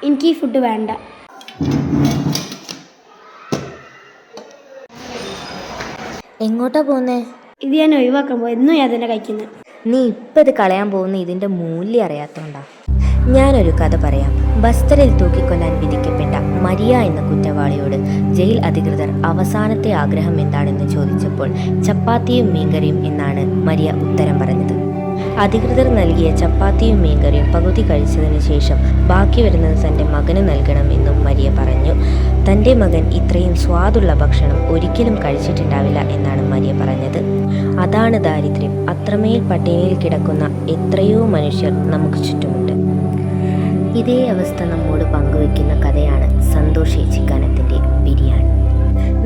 എനിക്ക് ഈ ഫുഡ് വേണ്ട. എങ്ങോട്ടാ പോകുന്നേ? ഇത് ഞാൻ ഒഴിവാക്കാൻ പോകും. എന്നും ഞാൻ തന്നെ കഴിക്കുന്നത്. നീ ഇപ്പം ഇത് കളയാൻ പോകുന്ന ഇതിൻ്റെ മൂല്യം അറിയാത്തോണ്ടാ. ഞാനൊരു കഥ പറയാം. ബസ്തറിൽ തൂക്കിക്കൊല്ലാൻ വിധിക്കപ്പെട്ട മരിയ എന്ന കുറ്റവാളിയോട് ജയിൽ അധികൃതർ അവസാനത്തെ ആഗ്രഹം എന്താണെന്ന് ചോദിച്ചപ്പോൾ ചപ്പാത്തിയും മീൻകറിയും എന്നാണ് മരിയ ഉത്തരം പറഞ്ഞത്. അധികൃതർ നൽകിയ ചപ്പാത്തിയും മീൻകറിയും പകുതി കഴിച്ചതിന് ശേഷം ബാക്കി വരുന്നത് തൻ്റെ മകന് നൽകണമെന്നും മരിയ പറഞ്ഞു. തൻ്റെ മകൻ ഇത്രയും സ്വാദുള്ള ഭക്ഷണം ഒരിക്കലും കഴിച്ചിട്ടുണ്ടാവില്ല എന്നാണ് മരിയ പറഞ്ഞത്. അതാണ് ദാരിദ്ര്യം. അത്രമേൽ പട്ടിണിയിൽ കിടക്കുന്ന എത്രയോ മനുഷ്യർ നമുക്ക് ചുറ്റുമുണ്ട്. ഇതേ അവസ്ഥ നമ്മോട് പങ്കുവെക്കുന്ന കഥയാണ് സന്തോഷ് ഏച്ചിക്കാനത്തിൻ്റെ ബിരിയാണി.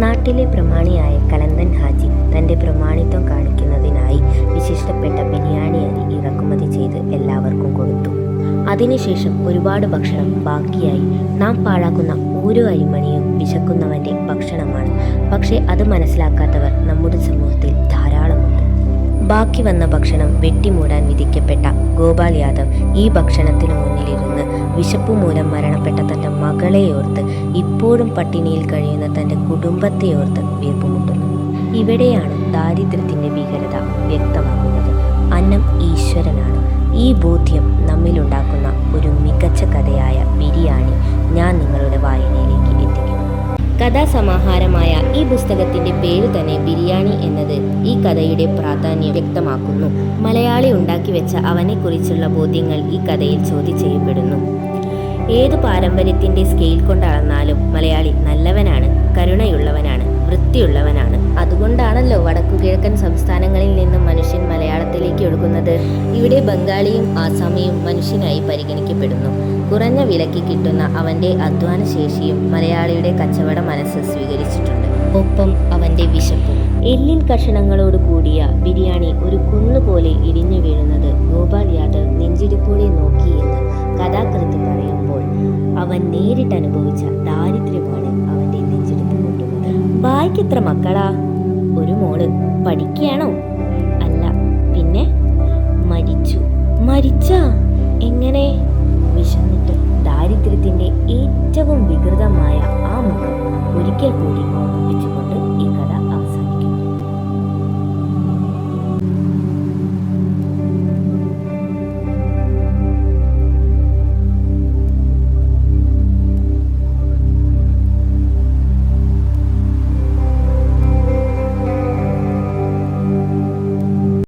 നാട്ടിലെ പ്രമാണിയായ കലന്തൻ ഹാജി തൻ്റെ പ്രമാണിത്വം കാണിക്കുന്നതിനായി വിശിഷ്ടപ്പെട്ട ബിരിയാണി അരി ഇറക്കുമതി ചെയ്ത് എല്ലാവർക്കും കൊടുത്തു. അതിനുശേഷം ഒരുപാട് ഭക്ഷണം ബാക്കിയായി. നാം പാഴാക്കുന്ന ഓരോ അരിമണിയും വിശക്കുന്നവൻ്റെ ഭക്ഷണമാണ്. പക്ഷേ അത് മനസ്സിലാക്കാത്തവർ നമ്മുടെ സമൂഹത്തിൽ ധാരാളമുണ്ട്. ബാക്കി വന്ന ഭക്ഷണം വെട്ടിമൂടാൻ വിധിക്കപ്പെട്ട ഗോപാൽ യാദവ് ഈ ഭക്ഷണത്തിനു മുന്നിലിരുന്ന് വിശപ്പു മൂലം മരണപ്പെട്ട തൻ്റെ മകളെ ഓർത്ത് ഇപ്പോഴും പട്ടിണിയിൽ കഴിയുന്ന തൻ്റെ കുടുംബത്തെ ഓർത്ത് വീർപ്പുമുട്ടുന്നു. ഇവിടെയാണ് ദാരിദ്ര്യത്തിൻ്റെ ഭീകരത വ്യക്തമാകുന്നത്. അന്നം ഈശ്വരനാണ്. ഈ ബോധ്യം നമ്മിലുണ്ടാക്കുന്ന ഒരു മികച്ച കഥയായ ബിരിയാണി ഞാൻ നിങ്ങളുടെ വായനയിലേക്ക് എത്തിക്കുന്നു. കഥാസമാഹാരമായ ഈ പുസ്തകത്തിൻ്റെ പേര് തന്നെ ബിരിയാണി എന്നത് ഈ കഥയുടെ പ്രാധാന്യം വ്യക്തമാക്കുന്നു. മലയാളി ഉണ്ടാക്കി വെച്ച അവനെക്കുറിച്ചുള്ള ബോധ്യങ്ങൾ ഈ കഥയിൽ ചോദ്യം ചെയ്യപ്പെടുന്നു. ഏതു പാരമ്പര്യത്തിൻ്റെ സ്കെയിൽ കൊണ്ട് അളന്നാലും മലയാളി നല്ലവനാണ്, കരുണയുള്ളവനാണ്, വൃത്തിയുള്ളവനാണ്. അതുകൊണ്ടാണല്ലോ വടക്കുകിഴക്കൻ സംസ്ഥാനങ്ങളിൽ നിന്നും മനുഷ്യൻ മലയാളത്തിലേക്ക് ഒഴുകുന്നത്. ഇവിടെ ബംഗാളിയും ആസാമിയും മനുഷ്യനായി പരിഗണിക്കപ്പെടുന്നു. കുറഞ്ഞ വിലയ്ക്ക് കിട്ടുന്ന അവൻ്റെ അധ്വാന ശേഷിയും മലയാളിയുടെ കച്ചവട മനസ്സ് സ്വീകരിച്ചിട്ടുണ്ട്. ഒപ്പം അവൻ്റെ വിശപ്പും. എല്ലിൻ കഷണങ്ങളോട് കൂടിയ ബിരിയാണി ഒരു കുന്നുപോലെ ഇടിഞ്ഞു വീഴുന്നത് ഗോപാൽ യാദവ് നെഞ്ചിടിപ്പോടെ നോക്കിയെന്ന് കഥാകൃത്ത് പറയുമ്പോൾ അവൻ നേരിട്ട് അനുഭവിച്ച ദാരിദ്ര്യമാണ് അവൻ്റെ നെഞ്ചിടിപ്പ് കൂട്ടുന്നത്. ബായ്ക്ക് എത്ര മക്കളാ? ഒരു മോള്. പഠിക്കുകയാണോ? അല്ല. പിന്നെ? മരിച്ചു. മരിച്ചാ? എങ്ങനെ? വിശന്നിട്ട്. ദാരിദ്ര്യത്തിൻ്റെ ഏറ്റവും വികൃതമായ ആ മുഖം ഒരിക്കൽ കൂടി ഓർമ്മിപ്പിച്ചുകൊണ്ട്